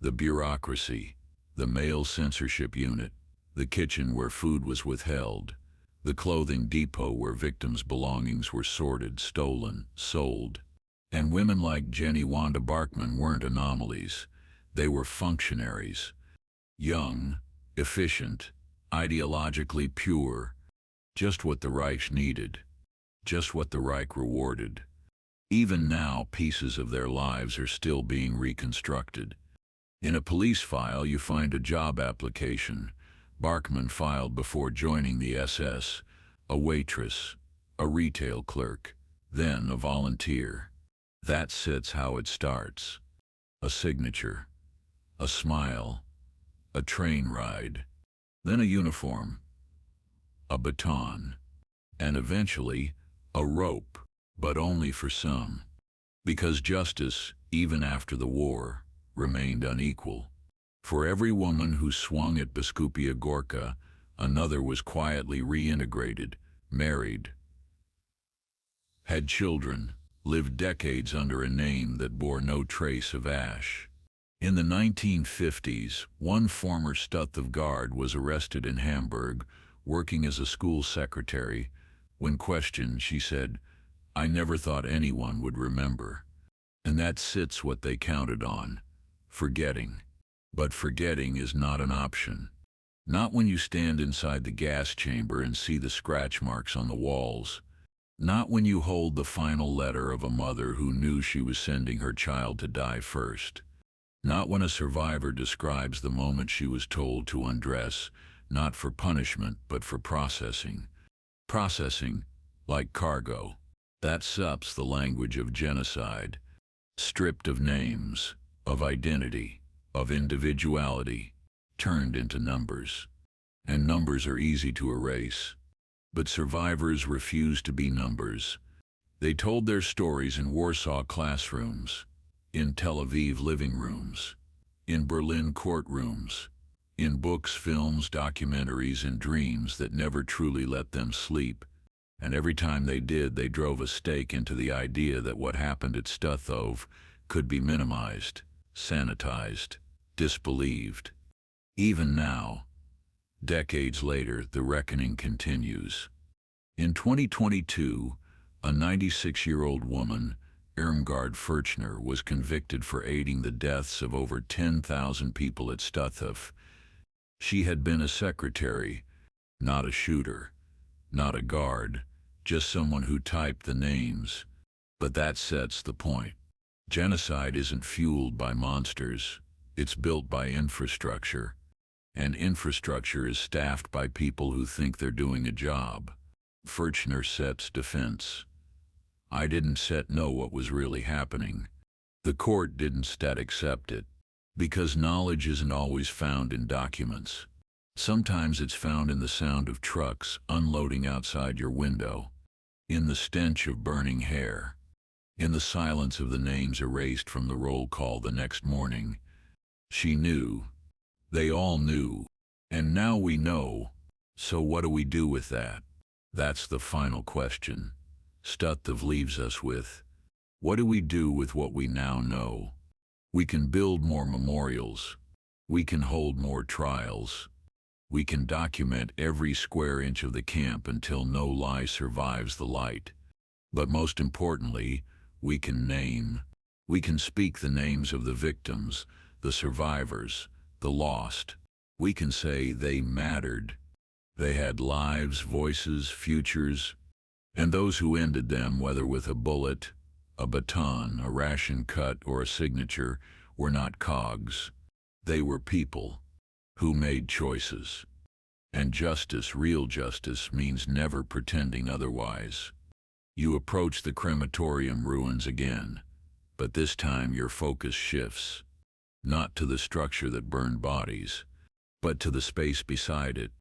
the bureaucracy, the mail censorship unit, the kitchen where food was withheld, the clothing depot where victims' belongings were sorted, stolen, sold. And women like Jenny Wanda Barkman weren't anomalies. They were functionaries. Young, efficient, ideologically pure. Just what the Reich needed. Just what the Reich rewarded. Even now, pieces of their lives are still being reconstructed. In a police file, you find a job application Barkman filed before joining the SS, a waitress, a retail clerk, then a volunteer. That sits how it starts. A signature, a smile, a train ride, then a uniform, a baton, and eventually a rope, but only for some. Because justice, even after the war, remained unequal. For every woman who swung at Biskupia Gorka, another was quietly reintegrated, married, had children, lived decades under a name that bore no trace of ash. In the 1950s, one former Stutth of Guard was arrested in Hamburg, working as a school secretary. When questioned, she said, "I never thought anyone would remember." And that sits what they counted on: forgetting. But forgetting is not an option. Not when you stand inside the gas chamber and see the scratch marks on the walls. Not when you hold the final letter of a mother who knew she was sending her child to die first. Not when a survivor describes the moment she was told to undress, not for punishment, but for processing. Processing, like cargo. That sups the language of genocide. Stripped of names, of identity, of individuality, turned into numbers. And numbers are easy to erase. But survivors refuse to be numbers. They told their stories in Warsaw classrooms, in Tel Aviv living rooms, in Berlin courtrooms, in books, films, documentaries, and dreams that never truly let them sleep. And every time they did, they drove a stake into the idea that what happened at Stutth could be minimized, sanitized, disbelieved. Even now, decades later, the reckoning continues. In 2022, a 96-year-old woman, Irmgard Furchner, was convicted for aiding the deaths of over 10,000 people at Stutth. She had been a secretary, not a shooter, not a guard, just someone who typed the names. But that sets the point. Genocide isn't fueled by monsters, it's built by infrastructure. And infrastructure is staffed by people who think they're doing a job. Furchner sets defense. "I didn't know what was really happening." The court didn't accept it. Because knowledge isn't always found in documents. Sometimes it's found in the sound of trucks unloading outside your window, in the stench of burning hair, in the silence of the names erased from the roll call the next morning. She knew. They all knew. And now we know. So what do we do with that? That's the final question Stutth leaves us with. What do we do with what we now know? We can build more memorials. We can hold more trials. We can document every square inch of the camp until no lie survives the light. But most importantly, we can name. We can speak the names of the victims, the survivors, the lost. We can say they mattered. They had lives, voices, futures, and those who ended them, whether with a bullet, a baton, a ration cut, or a signature, were not cogs. They were people who made choices. And justice, real justice, means never pretending otherwise. You approach the crematorium ruins again, but this time your focus shifts, not to the structure that burned bodies, but to the space beside it,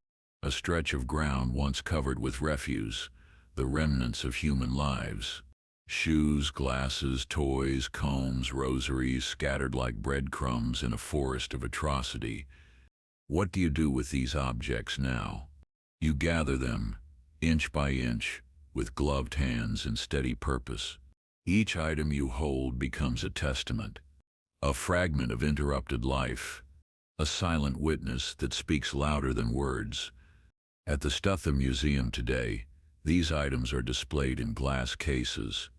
a stretch of ground once covered with refuse, the remnants of human lives. Shoes, glasses, toys, combs, rosaries, scattered like breadcrumbs in a forest of atrocity. What do you do with these objects now? You gather them, inch by inch, with gloved hands and steady purpose. Each item you hold becomes a testament, a fragment of interrupted life, a silent witness that speaks louder than words. At the Stutth Museum today, these items are displayed in glass cases.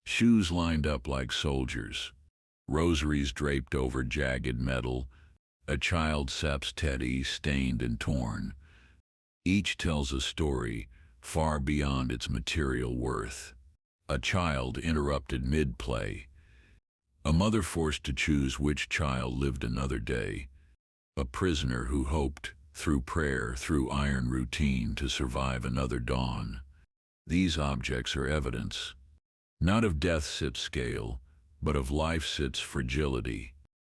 Shoes lined up like soldiers, rosaries draped over jagged metal, a child's Seps teddy stained and torn. Each tells a story far beyond its material worth. A child interrupted mid-play. A mother forced to choose which child lived another day. A prisoner who hoped, through prayer, through iron routine, to survive another dawn. These objects are evidence, not of death's scale, but of life's fragility.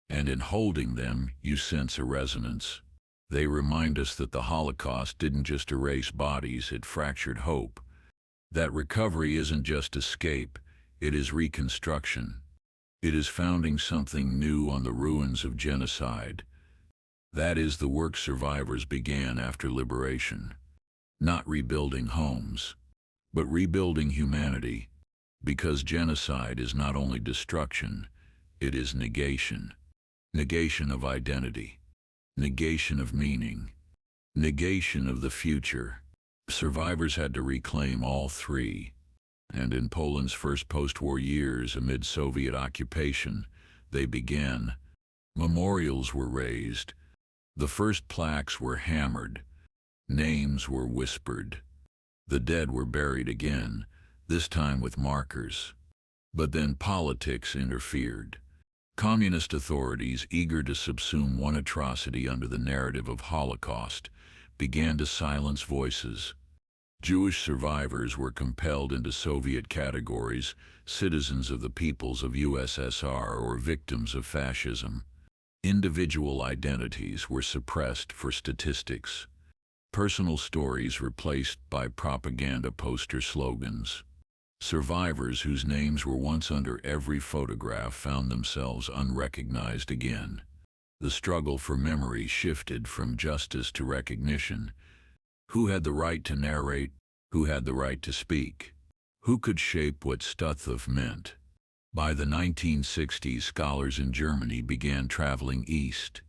And in holding them, you sense a resonance. They remind us that the Holocaust didn't just erase bodies, it fractured hope. That recovery isn't just escape, it is reconstruction. It is founding something new on the ruins of genocide. That is the work survivors began after liberation. Not rebuilding homes, but rebuilding humanity. Because genocide is not only destruction, it is negation. negation of identity, negation of meaning, negation of the future. Survivors had to reclaim all three. And in Poland's first post-war years amid Soviet occupation, they began. Memorials were raised. The first plaques were hammered. Names were whispered. The dead were buried again, this time with markers. But then politics interfered. Communist authorities, eager to subsume one atrocity under the narrative of Holocaust, began to silence voices. Jewish survivors were compelled into Soviet categories, citizens of the peoples of USSR or victims of fascism. Individual identities were suppressed for statistics. Personal stories replaced by propaganda poster slogans. Survivors whose names were once under every photograph found themselves unrecognized again. The struggle for memory shifted from justice to recognition. Who had the right to narrate? Who had the right to speak? Who could shape what Stutth meant? By the 1960s, scholars in Germany began traveling east.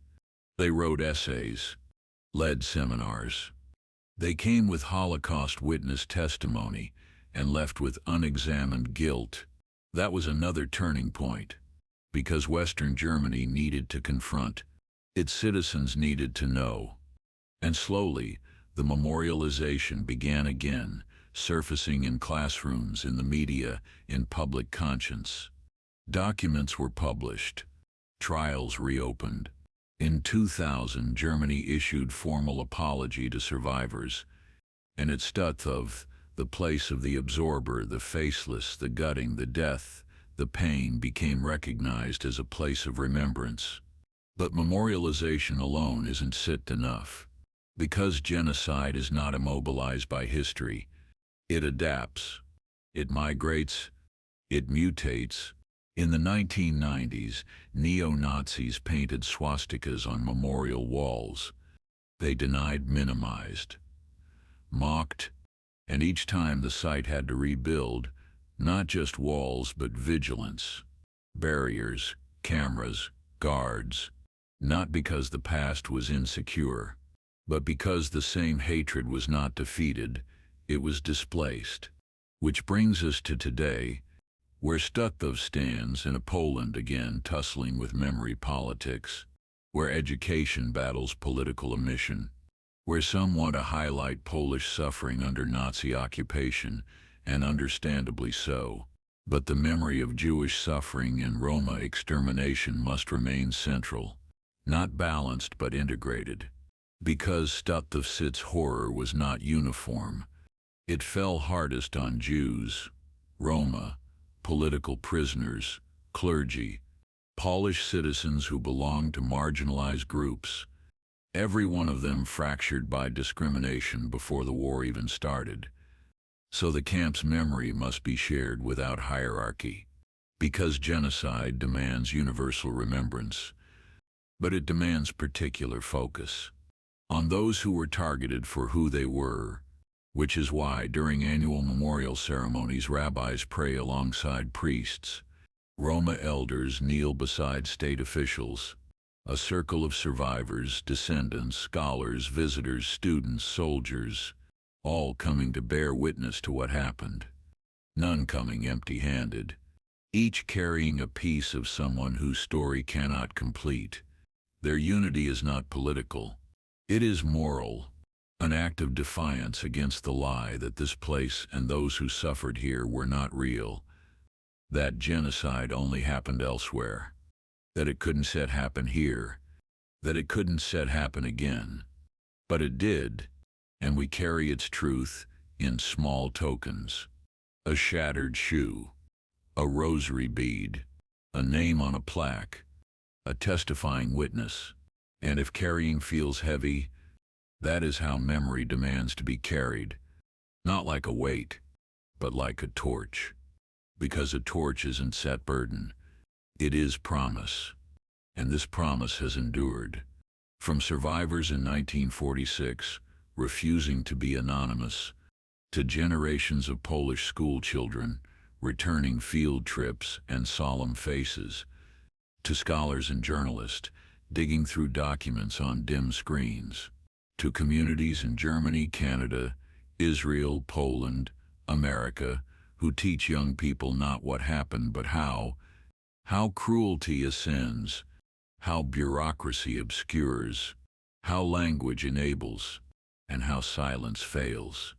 They wrote essays, led seminars. They came with Holocaust witness testimony and left with unexamined guilt. That was another turning point, because Western Germany needed to confront. Its citizens needed to know. And slowly, the memorialization began again, surfacing in classrooms, in the media, in public conscience. Documents were published. Trials reopened. In 2000, Germany issued formal apology to survivors, and at Stutth, the place of the absorber, the faceless, the gutting, the death, the pain, became recognized as a place of remembrance. But memorialization alone isn't enough. Because genocide is not immobilized by history, it adapts, it migrates, it mutates. In the 1990s, neo-Nazis painted swastikas on memorial walls. They denied, minimized, mocked, and each time the site had to rebuild, not just walls but vigilance, barriers, cameras, guards, not because the past was insecure, but because the same hatred was not defeated, it was displaced. Which brings us to today, where Stutth stands in a Poland again tussling with memory politics, where education battles political omission, where some want to highlight Polish suffering under Nazi occupation, and understandably so, but the memory of Jewish suffering and Roma extermination must remain central, not balanced but integrated. Because Stutth's horror was not uniform, it fell hardest on Jews, Roma, political prisoners, clergy, Polish citizens who belonged to marginalized groups, every one of them fractured by discrimination before the war even started. So the camp's memory must be shared without hierarchy, because genocide demands universal remembrance, but it demands particular focus on those who were targeted for who they were, which is why during annual memorial ceremonies rabbis pray alongside priests, Roma elders kneel beside state officials, a circle of survivors, descendants, scholars, visitors, students, soldiers, all coming to bear witness to what happened. None coming empty-handed, each carrying a piece of someone whose story cannot complete. Their unity is not political, it is moral. An act of defiance against the lie that this place and those who suffered here were not real, that genocide only happened elsewhere, that it couldn't happen here, that it couldn't happen again. But it did, and we carry its truth in small tokens. A shattered shoe, a rosary bead, a name on a plaque, a testifying witness. And if carrying feels heavy, that is how memory demands to be carried, not like a weight, but like a torch. Because a torch isn't burden, it is promise. And this promise has endured. From survivors in 1946, refusing to be anonymous, to generations of Polish school children, returning field trips and solemn faces, to scholars and journalists digging through documents on dim screens, to communities in Germany, Canada, Israel, Poland, America, who teach young people not what happened but how cruelty ascends, how bureaucracy obscures, how language enables, and how silence fails.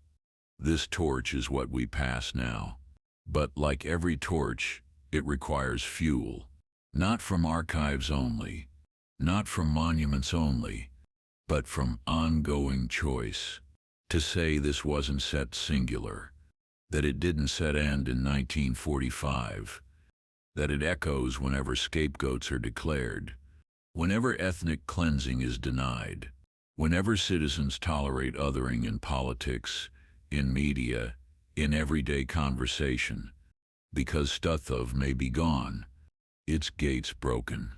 This torch is what we pass now. But like every torch, it requires fuel. Not from archives only, not from monuments only, but from ongoing choice. To say this wasn't set singular, that it didn't set end in 1945, that it echoes whenever scapegoats are declared, whenever ethnic cleansing is denied, whenever citizens tolerate othering in politics, in media, in everyday conversation, because Stutth may be gone, its gates broken,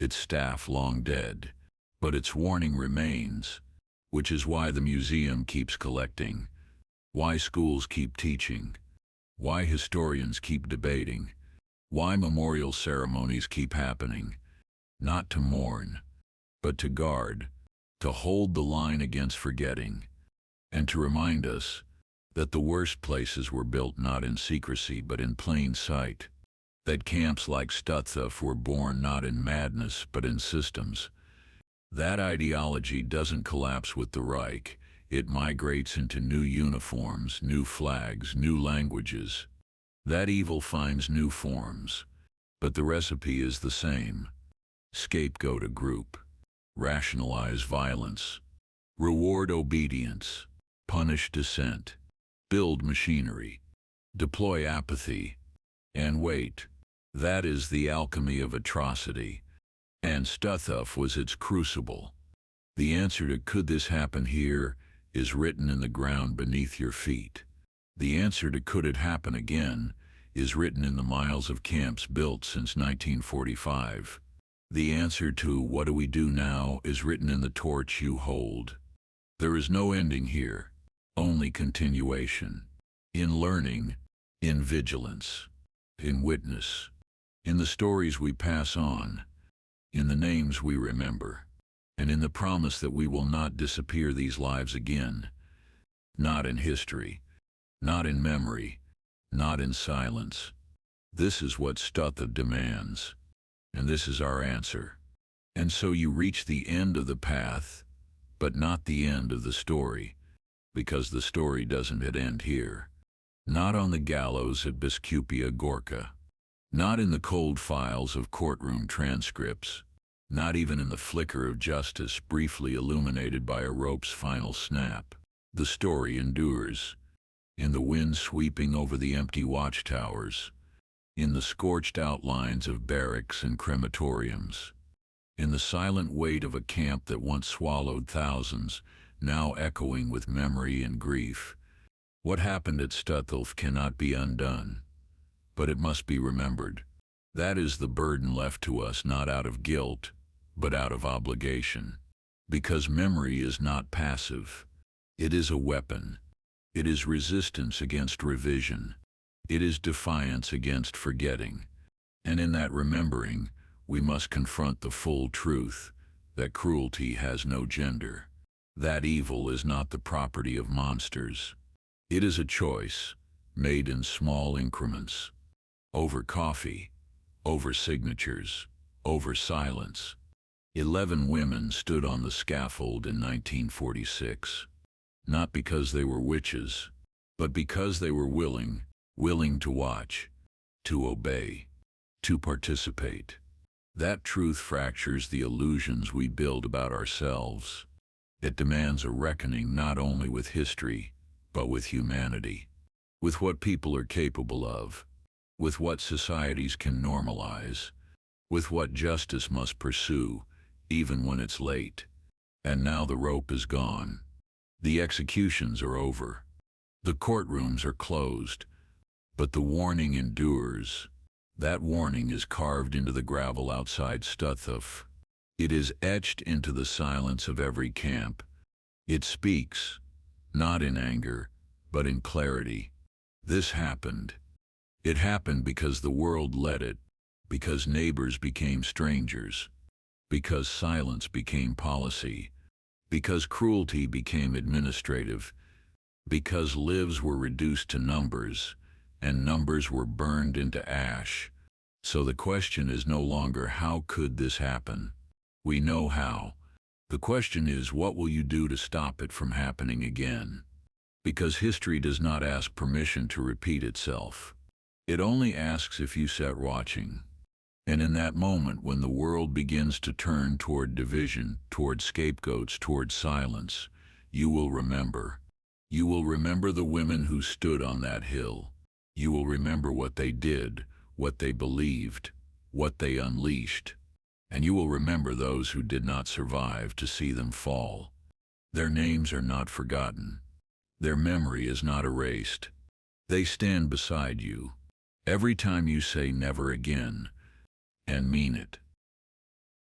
its staff long dead, but its warning remains, which is why the museum keeps collecting, why schools keep teaching, why historians keep debating, why memorial ceremonies keep happening, not to mourn, but to guard, to hold the line against forgetting, and to remind us that the worst places were built not in secrecy but in plain sight, that camps like Stutth were born not in madness but in systems. That ideology doesn't collapse with the Reich, it migrates into new uniforms, new flags, new languages. That evil finds new forms, but the recipe is the same. Scapegoat a group, rationalize violence, reward obedience, punish dissent, build machinery, deploy apathy, and wait. That is the alchemy of atrocity, and Stutth was its crucible. The answer to "could this happen here" is written in the ground beneath your feet. The answer to "could it happen again" is written in the miles of camps built since 1945. The answer to "what do we do now" is written in the torch you hold. There is no ending here, only continuation. In learning, in vigilance, in witness, in the stories we pass on, in the names we remember, and in the promise that we will not disappear these lives again. Not in history, not in memory, not in silence. This is what Stutth demands, and this is our answer. And so you reach the end of the path, but not the end of the story, because the story doesn't end here. Not on the gallows at Biskupia Gorka, not in the cold files of courtroom transcripts, not even in the flicker of justice briefly illuminated by a rope's final snap. The story endures, in the wind sweeping over the empty watchtowers, in the scorched outlines of barracks and crematoriums, in the silent weight of a camp that once swallowed thousands, now echoing with memory and grief. What happened at Stutth cannot be undone, but it must be remembered. That is the burden left to us, not out of guilt, but out of obligation. Because memory is not passive. It is a weapon. It is resistance against revision. It is defiance against forgetting. And in that remembering, we must confront the full truth that cruelty has no gender. That evil is not the property of monsters. It is a choice, made in small increments. Over coffee, over signatures, over silence. 11 women stood on the scaffold in 1946, not because they were witches, but because they were willing to watch, to obey, to participate. That truth fractures the illusions we build about ourselves. It demands a reckoning not only with history, but with humanity, with what people are capable of, with what societies can normalize, with what justice must pursue, even when it's late. And now the rope is gone. The executions are over. The courtrooms are closed. But the warning endures. That warning is carved into the gravel outside Stutth. It is etched into the silence of every camp. It speaks, not in anger, but in clarity. This happened. It happened because the world let it, because neighbors became strangers, because silence became policy, because cruelty became administrative, because lives were reduced to numbers, and numbers were burned into ash. So the question is no longer how could this happen? We know how. The question is, what will you do to stop it from happening again? Because history does not ask permission to repeat itself. It only asks if you sit watching. And in that moment when the world begins to turn toward division, toward scapegoats, toward silence, you will remember. You will remember the women who stood on that hill. You will remember what they did, what they believed, what they unleashed. And you will remember those who did not survive to see them fall. Their names are not forgotten. Their memory is not erased. They stand beside you every time you say never again, and mean it.